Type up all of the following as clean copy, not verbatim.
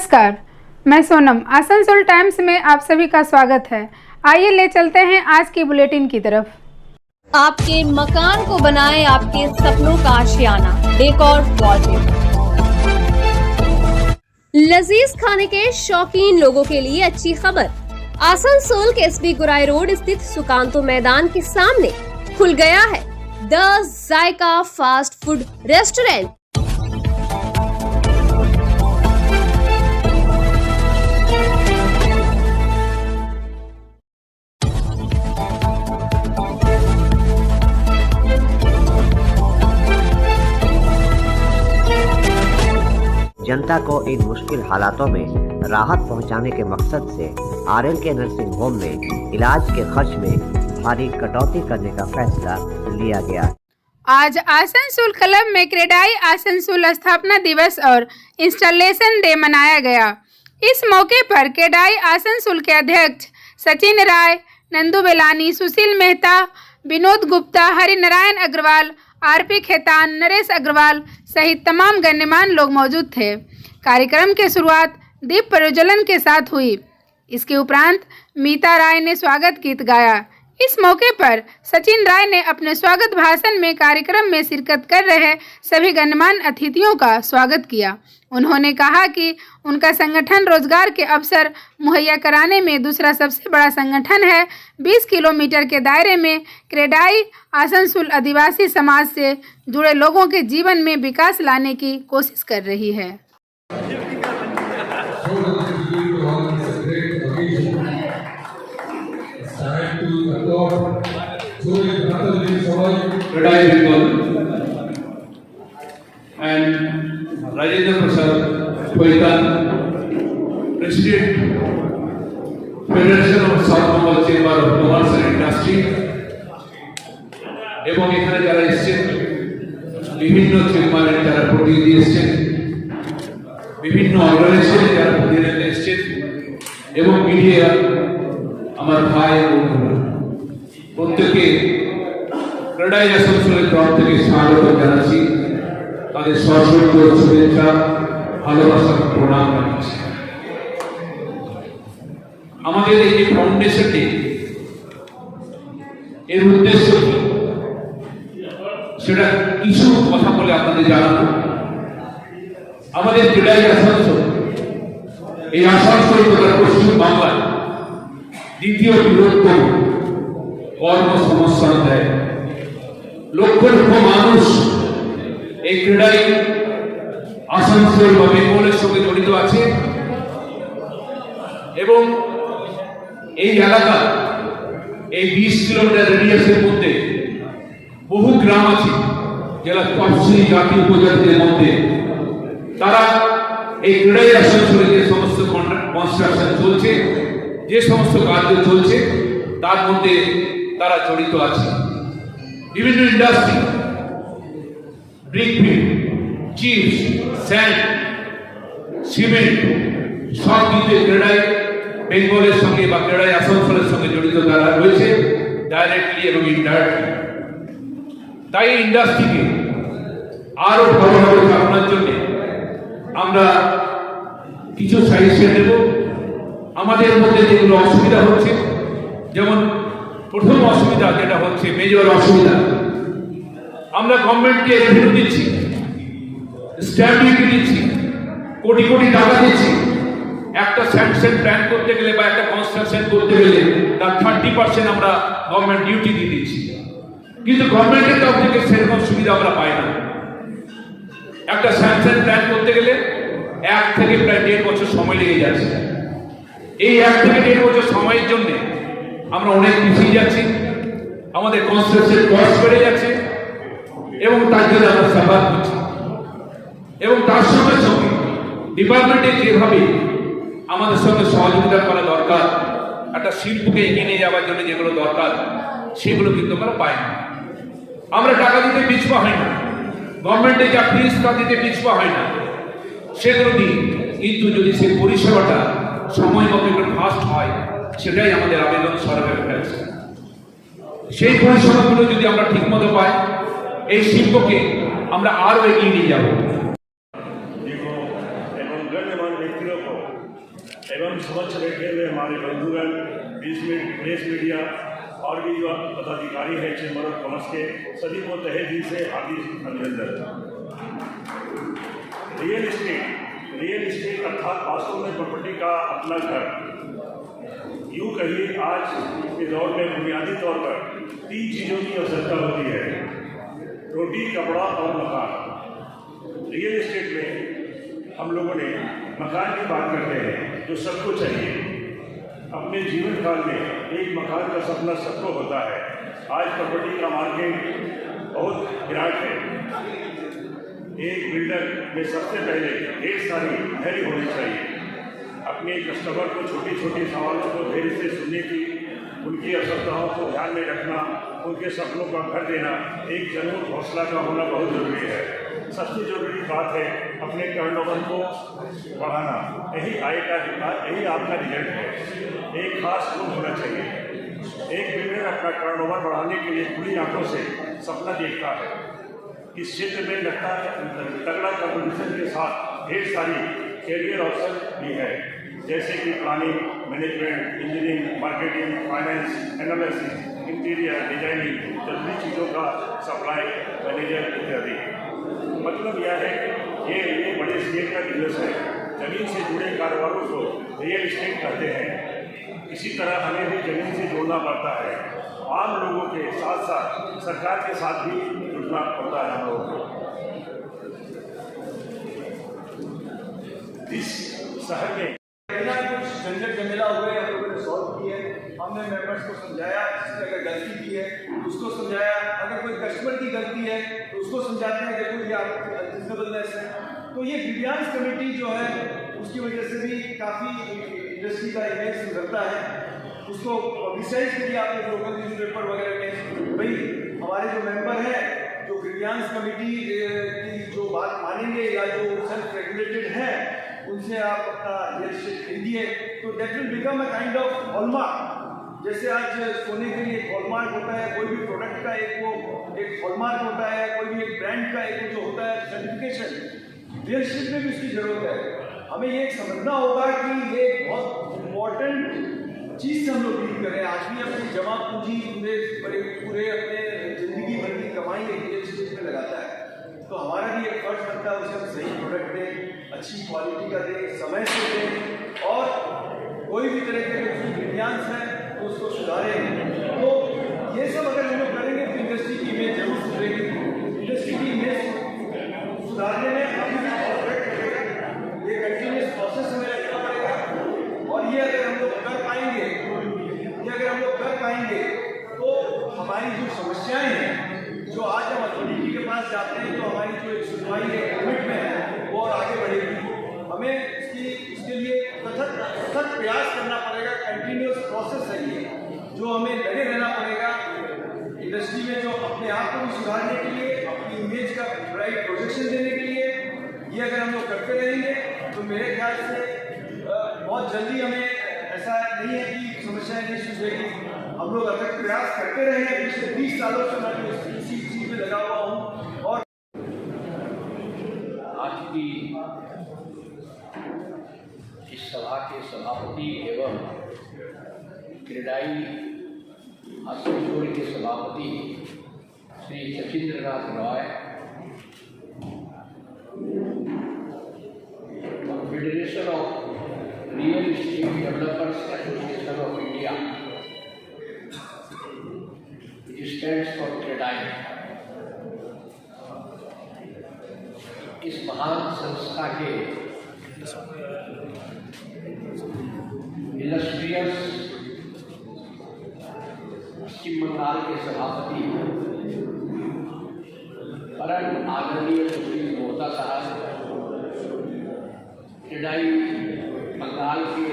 नमस्कार, मैं सोनम। आसनसोल टाइम्स में आप सभी का स्वागत है। आइए ले चलते हैं आज की बुलेटिन की तरफ। आपके मकान को बनाए आपके सपनों का आशियाना, डेकोर वॉलपेपर। लजीज खाने के शौकीन लोगों के लिए अच्छी खबर। आसनसोल के एसबी गुराई रोड स्थित सुकांतो मैदान के सामने खुल गया है the Zaika fast food restaurant. जनता को इन मुश्किल हालातों में राहत पहुंचाने के मकसद से आरएल के नर्सिंग होम में इलाज के खर्च में भारी कटौती करने का फैसला लिया गया। आज आसनसोल क्लब में क्रेडाई आसनसोल स्थापना दिवस और इंस्टॉलेशन डे मनाया गया। इस मौके पर क्रेडाई आसनसोल के अध्यक्ष सचिन राय, नंदू बेलानी, सुशील मेहता, विनोद गुप्ता, हरिनारायण अग्रवाल, आरपी खेतान, नरेश अग्रवाल सहित तमाम गण्यमान्य लोग मौजूद थे। कार्यक्रम की शुरुआत दीप प्रज्वलन के साथ हुई। इसके उपरांत मीता राय ने स्वागत गीत गाया। इस मौके पर सचिन राय ने अपने स्वागत भाषण में कार्यक्रम में शिरकत कर रहे सभी गण्यमान्य अतिथियों का स्वागत किया। उन्होंने कहा कि उनका संगठन रोजगार के अवसर मुहैया कराने में दूसरा सबसे बड़ा संगठन है। 20 किलोमीटर के दायरे में क्रेडाई आसनसोल आदिवासी समाज से जुड़े लोगों के जीवन में विकास लाने की कोशिश कर रही है। Rajendra Prasad Koitan, President, Federation of South Bengal Chamber of Commerce and Industry, এবং এখানে যারা এসেছেন বিভিন্ন চেম্বারের যারা প্রতিনিধি এসেছেন, বিভিন্ন অর্গানাইজেশনের যারা প্রতিনিধি এসেছেন এবং মিডিয়া, আমার ভাই বন্ধুরা, প্রত্যেকে ক্রেডাই আসানসোলের তরফ থেকে স্বাগত জানাচ্ছি। তাদের সশস্ত্র শুভেচ্ছা, ভালোবাসা, প্রণাম জানাচ্ছি। আমাদের এই যে ফাউন্ডেশনটি, এর উদ্দেশ্য সেটা কিছু কথা বলে আপনাদের জানাবো। আমাদের ক্রেডাই আসানসোল, এই আসানসোল তথা পশ্চিম বাংলায় দ্বিতীয় বৃহত্তম কর্মসংস্থান দেয়। লক্ষ লক্ষ মানুষ এই ক্রেডাই আসানসোল বা বেঙ্গলের সঙ্গে জড়িত আছে এবং এই এলাকা, এই 20 কিলোমিটার রেডিয়াসের মধ্যে বহু গ্রাম আছে যারা তফসিলি জাতি উপজাতিদের মধ্যে। তারা এই ক্রেডাই আসানসোলে যে সমস্ত কনস্ট্রাকশন চলছে, যে সমস্ত কাজ চলছে তার মধ্যে তারা জড়িত আছে। বিভিন্ন industry, brick field, chips, sand, cement সব কিছু ক্রেডাই বেঙ্গলের সঙ্গে বা ক্রেডাই আসানসোলের সঙ্গে জড়িত তারা রয়েছে, ডাইরেক্টলি এবং ইনডাইরেক্টলি। তাই এই ইন্ডাস্ট্রিকে আরো ভালোভাবে চালানোর জন্য আমরা কিছু সাজেশন দেব। আমাদের মধ্যে যেগুলো অসুবিধা হচ্ছে, যেমন প্রথম অসুবিধা যেটা হচ্ছে, মেজর অসুবিধা, আমরা গভর্নমেন্টকে রেভিনিউ দিচ্ছি, স্ট্যাম্প ডিউটি দিচ্ছি, কোটি কোটি টাকা দিচ্ছি। একটা স্যাংশন প্ল্যান করতে গেলে বা একটা কনস্ট্রাকশন করতে গেলে তার 30% আমরা গভর্নমেন্ট ডিউটি দিয়ে দিচ্ছি, কিন্তু গভর্নমেন্টের তরফ থেকে সেরকম সুবিধা আমরা পাই না। একটা স্যাংশন প্ল্যান করতে গেলে 1 থেকে প্রায় 1.5 বছর সময় লেগে যাচ্ছে। এই 1 থেকে 1.5 বছর সময়ের জন্য আমরা অনেক পিছিয়ে যাচ্ছি, আমাদের কনস্ট্রাকশন কস্ট বেড়ে যাচ্ছে এবং তার জন্য আমরা সাফার করছি। এবং তার সঙ্গে সঙ্গে ডিপার্টমেন্টে যেভাবে আমাদের সঙ্গে সহযোগিতা করা দরকার, একটা শিল্পকে এগিয়ে নিয়ে যাওয়ার জন্য যেগুলো দরকার সেগুলো কিন্তু আমরা পাই না। আমরা টাকা দিতে পিছপা হয় না, গভর্নমেন্টে যা ফিস তা দিতে পিছপা হয় না, সেগুলো দিই, কিন্তু যদি সেই পরিষেবাটা সময় মতো একটু ফাস্ট হয়, সেটাই আমাদের আবেদন সরকারের কাছে। সেই পরিষেবাগুলো যদি আমরা ঠিক মতো পাই, এই শিল্পকে আমরা আরো এগিয়ে নিয়ে যাব। এবং গণ্যমান্য ব্যক্তির উপর एवं समक्ष बैठे हुए हमारे बंधुगण, प्रेस मीडिया और भी जो पदाधिकारी हैं चैम्बर ऑफ कॉमर्स के, सभी को तहे दिल से हार्दिक अभिनंदन। रियल इस्टेट अर्थात वास्तव में प्रॉपर्टी का अपना घर, यूँ कहिए आज के दौर में बुनियादी तौर पर 3 चीज़ों की आवश्यकता होती है: रोटी, कपड़ा और मकान। रियल इस्टेट में हम लोगों ने मकान की बात करते हैं जो सबको चाहिए। अपने जीवन काल में एक मकान का सपना सबको होता है। आज प्रॉपर्टी का मार्केट बहुत विराट है। एक बिल्डर में सबसे पहले ढेर सारी धैर्य होनी चाहिए। अपने कस्टमर को छोटी छोटी सवालों को धैर्य से सुनने की, उनकी आवश्यकताओं को ध्यान में रखना, उनके सपनों का घर देना, एक जनून हौसला का होना बहुत ज़रूरी है। सबसे ज़रूरी बात है अपने टर्नओवर को बढ़ाना। यही आपका रिजल्ट है। एक खास गुण होना चाहिए। एक बिल्डर अपना टर्नओवर बढ़ाने के लिए खुली आंखों से सपना देखता है। इस क्षेत्र में तगड़ा कंपटीशन के साथ ढेर सारी कैरियर ऑप्शन भी है, जैसे कि planning, management, engineering, marketing, finance, analysis, interior designing, जरूरी चीज़ों का सप्लाई मैनेजर इत्यादि। मतलब यह है कि ये बड़े स्केल का बिजनेस है। जमीन से जुड़े कारोबारों को रियल इस्टेट कहते हैं। इसी तरह हमें भी जमीन से जोड़ना पड़ता है। आम लोगों के साथ साथ सरकार के साथ भी जुड़ना पड़ता है हम लोगों को। इस शहर में कुछ झंझट झमेला हुए हम लोगों ने सॉल्व किए। हमने मेंबर्स को समझाया, जिसने अगर गलती की है उसको समझाया, अगर कोई कस्टमर की गलती है तो उसको समझाते हैं देखो ये आपकी अनरिजनेबलनेस है। तो ये ग्रीवियंस कमेटी जो है उसकी वजह से भी काफ़ी इंडस्ट्री का इमेज सुधरता है। उसको पब्लिसाइज करिए आपने लोकल न्यूज़पेपर वगैरह में। भाई हमारे जो मेंबर हैं जो ग्रीवियंस कमेटी की जो बात मानेंगे या जो सेल्फ रेगुलेटेड है उनसे आप अपना रियल एस्टेट खरीदिए, तो that will become a kind of hallmark. जैसे आज सोने के लिए एक हॉलमार्क होता है, कोई भी प्रोडक्ट का एक हॉलमार्क होता है, कोई भी एक ब्रांड का एक जो होता है सर्टिफिकेशन, रियल एस्टेट में भी उसकी जरूरत है। हमें ये समझना होगा कि ये बहुत इम्पोर्टेंट चीज़ से हम लोग डील करें। आदमी अपनी जमा पूंजी पूरे अपने जिंदगी भर की कमाई रियल एस्टेट में लगाता है, तो हमारा भी एक फर्ज बनता है उसे हम सही प्रोडक्ट दें, अच्छी क्वालिटी का दें, समय से दें, और कोई भी तरह के जो ग्रीवियंस है तो उसको सुधारें। तो ये सब अगर हम लोग करेंगे तो इंडस्ट्री की इमेज जरूर सुधरेगी। इंडस्ट्री की इमेज सुधारने में अभी भी बहुत वक्त लगेगा। ये कंटिन्यूस प्रोसेस हमें रखना पड़ेगा, और ये अगर हम लोग कर पाएंगे तो हमारी जो समस्याएं हैं, जो आज हम अथॉरिटी के पास जाते हैं तो हमारी जो एक सुनवाई है, कमिटमेंट है, वो और आगे बढ़ेगी। हमें इसके लिए सतत प्रयास करना पड़ेगा। कंटिन्यूस प्रोसेस है ये, जो हमें लगे रहना पड़ेगा इंडस्ट्री में, जो अपने आप को भी सुधारने के लिए, अपनी इमेज का राइट प्रोजेक्शन देने के लिए। ये अगर हम लोग करते रहेंगे तो मेरे ख्याल से बहुत जल्दी हमें ऐसा नहीं है कि समस्याएं नहीं सुधरेगी। हम लोग अगर प्रयास करते रहे हैं, पिछले 20 सालों से मैं इसी चीज़ में लगा हुआ हूँ। और आज की इस सभा के सभापति एवं क्रेडाई आसनसोल के सभापति श्री सचिंद्रनाथ रॉय और federation of real estate developers association of India, stands for CREDAI, इस महान संस्था के इलस्ट्रियस पश्चिम बंगाल के सभापति परम आदरणीय सुश्री मोहता साहब, क्रेडाई बंगाल के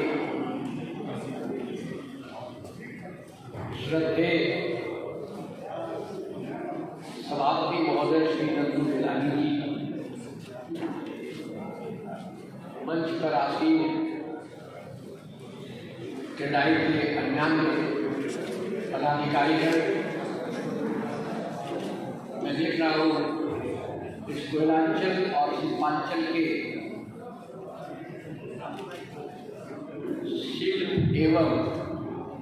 श्रद्धेय सभापति महोदय श्री नंदू गिलानी जी, मंच पर आसीन क्रेडाई के अन्य पदाधिकारी हैं। मैं देख रहा हूँ इस कोयलांचल और शिल्पांचल के एवं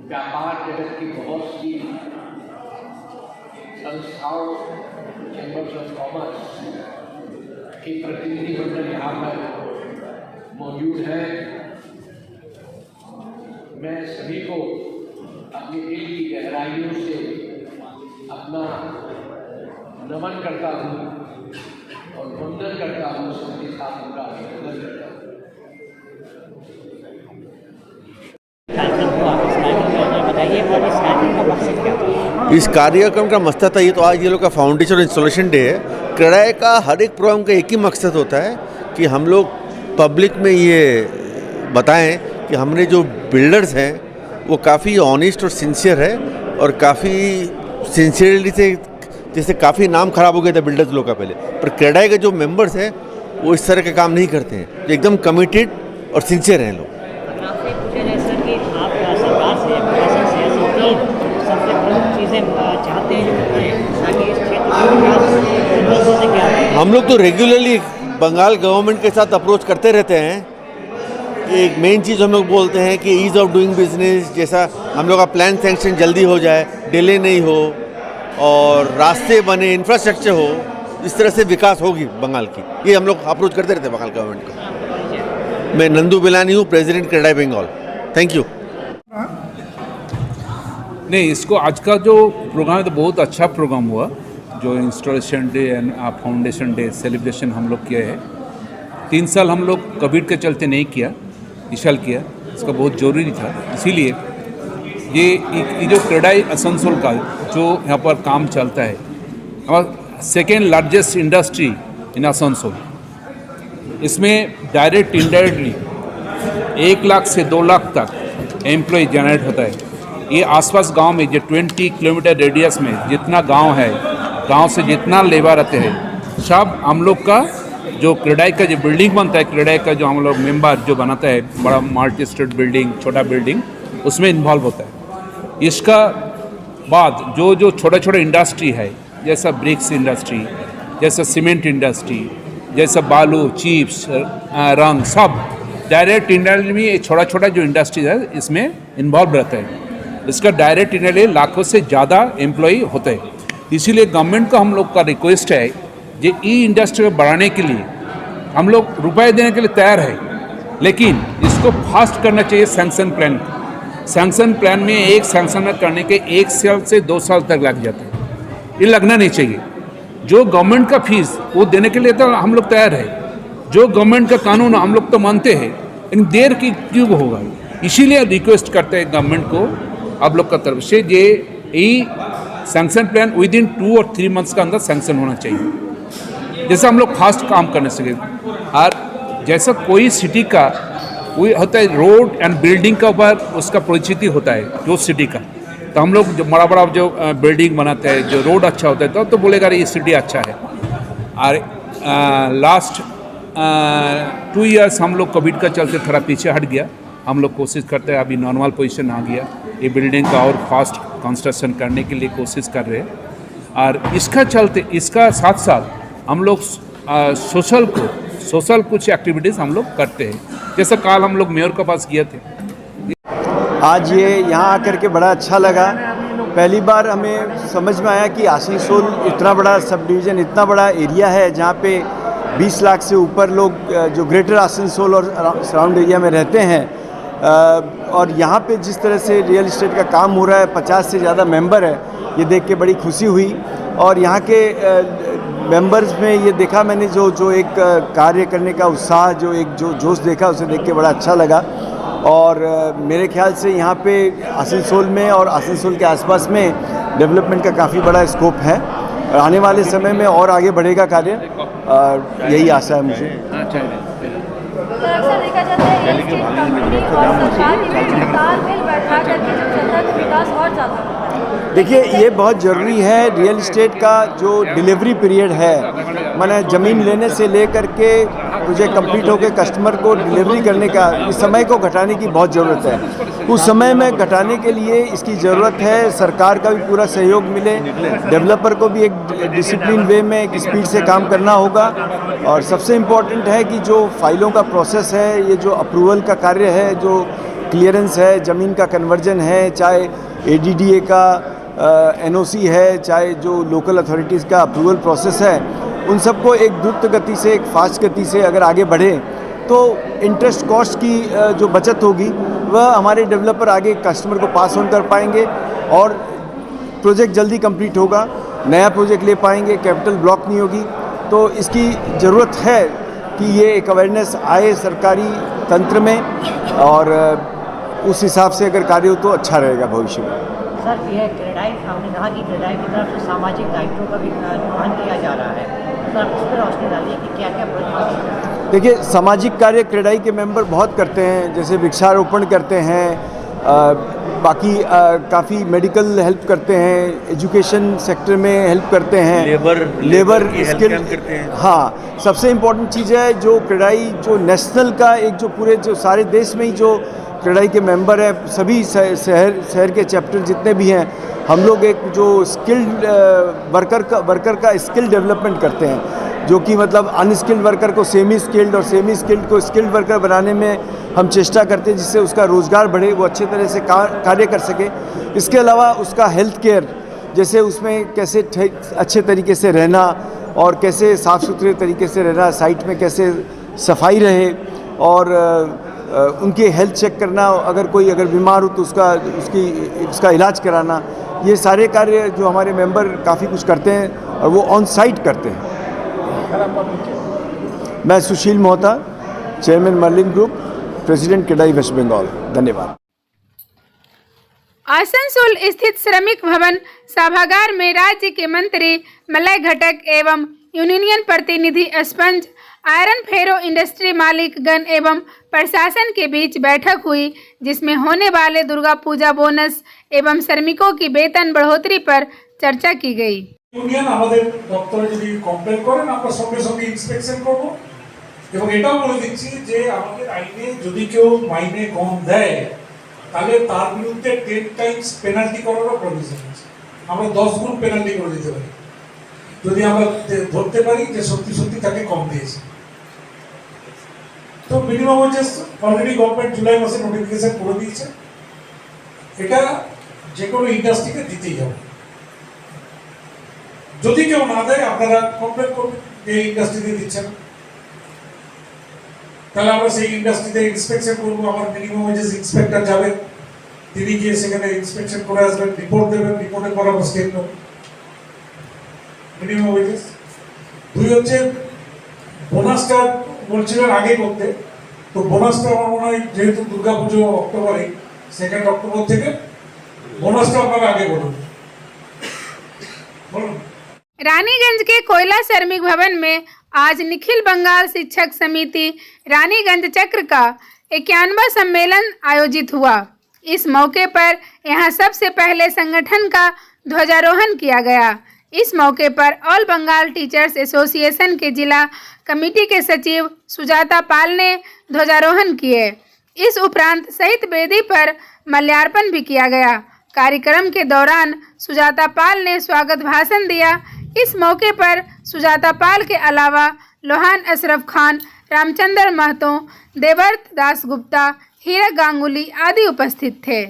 व्यापार जगत की बहुत सी संस्थाओं, चैम्बर्स ऑफ कॉमर्स के प्रतिनिधिमंडल यहाँ पर मौजूद है। मैं सभी को अपने दिल की गहराइयों से अपना नमन करता हूँ और वंदन करता हूँ, सबके साथ उनका अभिनंदन करता हूँ। इस कार्यक्रम का मकसद था, ये तो आज ये लोग का फाउंडेशन और इंस्टॉलेशन डे है। क्रेडाई का हर एक प्रोग्राम का एक ही मकसद होता है कि हम लोग पब्लिक में ये बताएं कि हमने जो बिल्डर्स हैं वो काफ़ी ऑनेस्ट और सिंसियर है और काफ़ी सिंसियरली से, जैसे काफ़ी नाम खराब हो गया था बिल्डर्स लोग का पहले, पर क्रेडाई के जो मेंबर्स हैं वो इस तरह का काम नहीं करते हैं, जो एकदम कमिटेड और सिंसियर हैं लोग। आपसे पूछा जाए सर कि आप सरकार से, प्रशासन से ऐसी तीन सबसे प्रमुख चीज़ें चाहते हैं जो करें ताकि इस क्षेत्र का विकास से क्या है? हम लोग तो रेगुलरली बंगाल गवर्नमेंट के साथ अप्रोच करते रहते हैं। एक मेन चीज़ हम लोग बोलते हैं कि ईज़ ऑफ डूइंग बिजनेस, जैसा हम लोग का प्लान सैंक्शन जल्दी हो जाए, डिले नहीं हो और रास्ते बने, इंफ्रास्ट्रक्चर हो, इस तरह से विकास होगी बंगाल की। ये हम लोग अप्रोच करते रहते हैं बंगाल गवर्नमेंट को। मैं नंदू बिलानी हूँ, president CREDAI Bengal. Thank you. नहीं, इसको आज का जो प्रोग्राम है तो बहुत अच्छा प्रोग्राम हुआ, जो installation day and foundation day celebration हम लोग किए हैं। 3 साल हम लोग कोविड के चलते नहीं किया, इस साल किया, इसका बहुत ज़रूरी था। इसीलिए ये जो क्रेडाई आसनसोल का जो यहाँ पर काम चलता है, हमारा second largest industry in Asansol, इसमें डायरेक्ट इनडायरेक्टली 1 लाख से 2 लाख तक एम्प्लॉय जनरेट होता है। ये आसपास गांव में जो 20 किलोमीटर रेडियस में जितना गांव है, गांव से जितना लेबर आते हैं, सब हम लोग का जो क्रेडाई का जो बिल्डिंग बनता है, क्रेडाई का जो हम लोग मेंबर जो बनाता है, बड़ा मल्टी स्टेट बिल्डिंग, छोटा बिल्डिंग, उसमें इन्वॉल्व होता है। इसका बाद जो छोटा छोटा इंडस्ट्री है, जैसा ब्रिक्स इंडस्ट्री, जैसा सीमेंट इंडस्ट्री, जैसा बालू, चिप्स, रंग, सब डायरेक्ट इंडस्ट्री में ये छोटा छोटा जो इंडस्ट्री है इसमें इन्वॉल्व रहता है। इसका डायरेक्ट इंडस्ट्री लाखों से ज़्यादा एम्प्लॉई होते हैं। इसीलिए गवर्नमेंट का हम लोग का रिक्वेस्ट है, ये ई इंडस्ट्री को बढ़ाने के लिए हम लोग रुपए देने के लिए तैयार है, लेकिन इसको फास्ट करना चाहिए सैंक्शन प्लान। सैंक्शन प्लान में एक सैंक्शन करने के 1 साल से 2 साल तक लग जाता है, ये लगना नहीं चाहिए। जो गवर्नमेंट का फीस वो देने के लिए तो हम लोग तैयार है, जो गवर्नमेंट का कानून हम लोग तो मानते हैं, लेकिन देर की क्यों होगा। इसीलिए रिक्वेस्ट करते हैं गवर्नमेंट को आप लोग का तरफ से, ये सैंक्शन प्लान विद इन 2 और 3 मंथ्स का अंदर सैंक्शन होना चाहिए, जैसे हम लोग फास्ट काम करने सके। और जैसा कोई सिटी का कोई होता है रोड एंड बिल्डिंग का ऊपर उसका परिचिति होता है जो सिटी का, तो हम लोग जो बड़ा बड़ा जो बिल्डिंग बनाते हैं, जो रोड अच्छा होता है तो बोलेगा ये सिटी अच्छा है। और लास्ट 2 इयर्स हम लोग कोविड का चलते थोड़ा पीछे हट गया, हम लोग कोशिश करते हैं, अभी नॉर्मल पोजीशन आ गया, ये बिल्डिंग का और फास्ट कंस्ट्रक्शन करने के लिए कोशिश कर रहे हैं। और इसका चलते, इसका साथ साथ हम लोग सोशल कुछ एक्टिविटीज़ हम लोग करते हैं, जैसे कल हम लोग मेयर के पास गए थे। आज ये यहाँ आकर के बड़ा अच्छा लगा। पहली बार हमें समझ में आया कि आसनसोल इतना बड़ा सब डिवीज़न, इतना बड़ा एरिया है जहाँ पे 20 लाख से ऊपर लोग जो ग्रेटर आसनसोल और सराउंड एरिया में रहते हैं, और यहाँ पे जिस तरह से रियल इस्टेट का काम हो रहा है, 50 से ज़्यादा मेंबर है, ये देख के बड़ी खुशी हुई। और यहाँ के मेंबर्स में ये देखा मैंने जो एक कार्य करने का उत्साह, जो एक जो जोश देखा, उसे देख के बड़ा अच्छा लगा। और मेरे ख्याल से यहाँ पे आसनसोल में और आसनसोल के आसपास में डेवलपमेंट का काफ़ी बड़ा स्कोप है और आने वाले समय में और आगे बढ़ेगा कार्य, यही आशा है मुझे। अक्सर देखा जाता है रियल एस्टेट कंपनी और सरकार के बीच तालमेल बैठा करके जब चलता है तो विकास और ज़्यादा होता है। देखिए, ये बहुत ज़रूरी है। रियल इस्टेट का जो डिलीवरी पीरियड है, माने ज़मीन लेने से लेकर के मुझे कंप्लीट होकर कस्टमर को डिलीवरी करने का, इस समय को घटाने की बहुत ज़रूरत है। उस समय में घटाने के लिए इसकी ज़रूरत है सरकार का भी पूरा सहयोग मिले, डेवलपर को भी एक डिसिप्लिन वे में एक स्पीड से काम करना होगा। और सबसे इम्पोर्टेंट है कि जो फाइलों का प्रोसेस है, ये जो अप्रूवल का कार्य है, जो क्लियरेंस है, ज़मीन का कन्वर्जन है, चाहे ADDA का NOC है, चाहे जो लोकल अथॉरिटीज़ का अप्रूवल प्रोसेस है, उन सबको एक द्रुत गति से, एक फास्ट गति से अगर आगे बढ़े तो इंटरेस्ट कॉस्ट की जो बचत होगी वह हमारे डेवलपर आगे कस्टमर को पास ऑन कर पाएंगे और प्रोजेक्ट जल्दी कंप्लीट होगा, नया प्रोजेक्ट ले पाएंगे, कैपिटल ब्लॉक नहीं होगी। तो इसकी ज़रूरत है कि ये एक अवेयरनेस आए सरकारी तंत्र में और उस हिसाब से अगर कार्य हो तो अच्छा रहेगा भविष्य में। सर, यह क्रेडाई, आपने कहा कि क्रेडाई की तरफ से सामाजिक दायित्वों का भी निर्वहन किया जा रहा है, सर उस पर रोशनी डालिए कि क्या क्या प्रोजेक्ट। देखिए, सामाजिक कार्य क्रेडाई के मेंबर बहुत करते हैं, जैसे वृक्षारोपण करते हैं, बाकी काफ़ी मेडिकल हेल्प करते हैं, एजुकेशन सेक्टर में हेल्प करते हैं, लेबर स्किल करते हैं। हाँ, सबसे इम्पोर्टेंट चीज़ है जो क्रेडाई जो नेशनल का एक जो पूरे जो सारे देश में ही जो क्रेडाई के मेंबर हैं, सभी शहर के चैप्टर जितने भी हैं, हम लोग एक जो स्किल्ड वर्कर का स्किल डेवलपमेंट करते हैं, जो कि मतलब अनस्किल्ड वर्कर को सेमी स्किल्ड और सेमी स्किल्ड को स्किल्ड वर्कर बनाने में हम चेष्टा करते हैं, जिससे उसका रोज़गार बढ़े, वो अच्छे तरह से कार्य कर सके। इसके अलावा उसका हेल्थ केयर, जैसे उसमें कैसे अच्छे तरीके से रहना और कैसे साफ़ सुथरे तरीके से रहना, साइट में कैसे सफाई रहे और उनके हेल्थ चेक करना, अगर बीमार हो तो उसका इलाज कराना, ये सारे कार्य जो हमारे मेंबर काफ़ी कुछ करते हैं और वो ऑन साइट करते हैं। मैं Sushil Mohta, chairman Merlin group, president CREDAI West Bengal. धन्यवाद। आसनसोल स्थित श्रमिक भवन सभागार में राज्य के मंत्री मलय घटक एवं यूनियन प्रतिनिधि स्पंज आयरन फेरो इंडस्ट्री मालिकगण एवं प्रशासन के बीच बैठक हुई, जिसमें होने वाले दुर्गा पूजा बोनस एवं श्रमिकों की वेतन बढ़ोतरी पर चर्चा की गई। ইউনিয়ন আমাদের দপ্তরে যদি কমপ্লেন করেন আমরা সঙ্গে সঙ্গে ইন্সপেকশন করব এবং এটাও বলে দিচ্ছি যে আমাদের আইনে যদি কেউ মাইনে কম দেয় তাহলে তার বিরুদ্ধে 10 টাইমস পেনাল্টি করারও প্রভিশন আছে। আমরা 10 গুণ পেনাল্টি করে দিতে পারি যদি আমরা ধরতে পারি যে সত্যি সত্যি তাকে কম দিয়েছে। তো minimum wages already government July মাসে নোটিফিকেশন করে দিয়েছে, এটা যে কোনো ইন্ডাস্ট্রিকে দিতেই হবে। যদি কেউ না দেয় আপনারা কমপ্লেন করবেন যে ইন্ডাস্ট্রিতে দিচ্ছেন, তাহলে আমরা সেই ইন্ডাস্ট্রিতে ইন্সপেকশন করবো। আমার মিনিমাম ওয়েজেস ইন্সপেক্টর যাবেন, তিনি গিয়ে সেখানে ইন্সপেকশন করে আসবেন, রিপোর্ট দেবেন, রিপোর্টের পর আমরা স্টেপ নেব। মিনিমাম ওয়েজেস 2 হচ্ছে বোনাসটা বলছিলেন আগে করতে, তো বোনাসটা আমার মনে হয় যেহেতু দুর্গাপুজো অক্টোবরে, 2 অক্টোবর থেকে বোনাসটা আপনারা আগে করুন। বলুন। रानीगंज के कोयला श्रमिक भवन में आज निखिल बंगाल शिक्षक समिति रानीगंज चक्र का 51वां सम्मेलन आयोजित हुआ। इस मौके पर यहां सबसे पहले संगठन का ध्वजारोहण किया गया। इस मौके पर ऑल बंगाल टीचर्स एसोसिएशन के जिला कमेटी के सचिव सुजाता पाल ने ध्वजारोहण किए। इस उपरांत शहीद वेदी पर माल्यार्पण भी किया गया। कार्यक्रम के दौरान सुजाता पाल ने स्वागत भाषण दिया। इस मौके पर सुजाता पाल के अलावा लोहान अशरफ खान, रामचंद्र महतो, देवर्त दास गुप्ता, हीरक गांगुली आदि उपस्थित थे।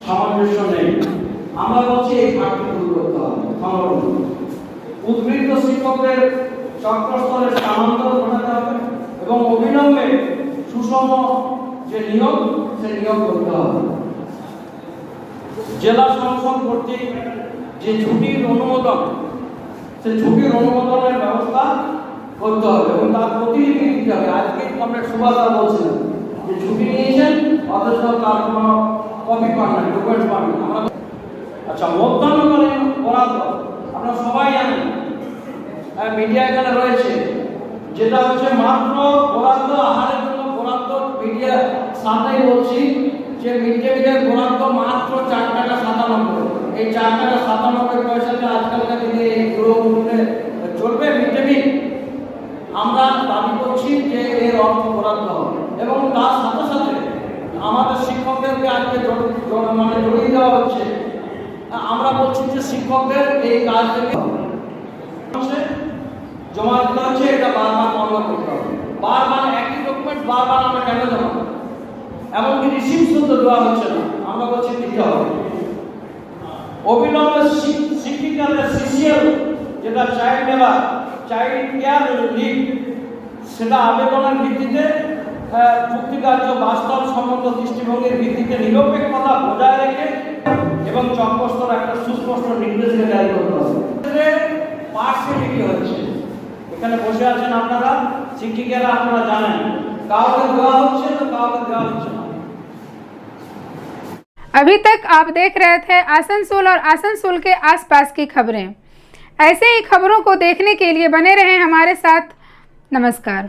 সামঞ্জস্য নেই, আমরা বলছি এই ঘাটতি দূর করতে হবে। উদ্বৃত্ত শিক্ষকদের চক্রস্তরে স্থানান্তর ঘটাতে হবে এবং অবিলম্বে সুষম যে নিয়োগ সে নিয়োগ করতে হবে। জেলা সংসদ কর্তৃক যে ছুটির অনুমোদন, সে ছুটির অনুমোদনের ব্যবস্থা করতে হবে এবং তার প্রতিনিধি দিতে হবে। আজকে কমরেড সুভাষা বলছিলেন যে ছুটি নিয়েছেন অথচ তার কোনো কপি পান না, ডকুমেন্ট পান না। আচ্ছা, মধ্যাহ্নকালীন বরাদ্দ আপনারা সবাই জানেন মিডিয়া এখানে রয়েছে, যেটা হচ্ছে মাত্র বরাদ্দ আহারের জন্য বরাদ্দ, মিডিয়া সামনেই বলছি যে মিড ডে মিলের বরাদ্দ মাত্র 4 টাকা 97। এই 4 টাকা 97 পয়সাতে আজকালকার দিনে এই গৃহমূল্যে চলবে মিড ডে মিল? আমরা দাবি করছি যে এর অর্থ বরাদ্দ হবে এবং তার সাথে সাথে আমাদের শিক্ষকদেরকে আজকে জড়িয়ে দেওয়া হচ্ছে। আমরা বলছি যে শিক্ষকদের এই কাজ থেকে জমা দিতে হচ্ছে, এটা বারবার বন্ধ করতে হবে। বারবার একই ডকুমেন্ট বারবার আমরা কেন জমা, এমনকি রিসিভ শুদ্ধ দেওয়া হচ্ছে না, আমরা বলছি দিতে হবে। অবিলম্বে শিক্ষিকাদের সিসিএল যেটা চাইল্ড কেয়ার লিভ, সেটা আবেদনের ভিত্তিতে চুক্তিকার্য বাস্তব সম্মত দৃষ্টিভঙ্গির ভিত্তিতে নিরপেক্ষতা বজায় রেখে এবং চক্কস্তর একটা সুস্পষ্ট নির্দেশকে জারি করতে হবে। পার্সিয়ালিটি হচ্ছে, এখানে বসে আছেন আপনারা শিক্ষিকারা, আপনারা জানেন কাউকে দেওয়া হচ্ছে তো কাউকে দেওয়া হচ্ছে না। अभी तक आप देख रहे थे आसनसोल और आसनसोल के आसपास की खबरें। ऐसे ही खबरों को देखने के लिए बने रहें हमारे साथ। नमस्कार।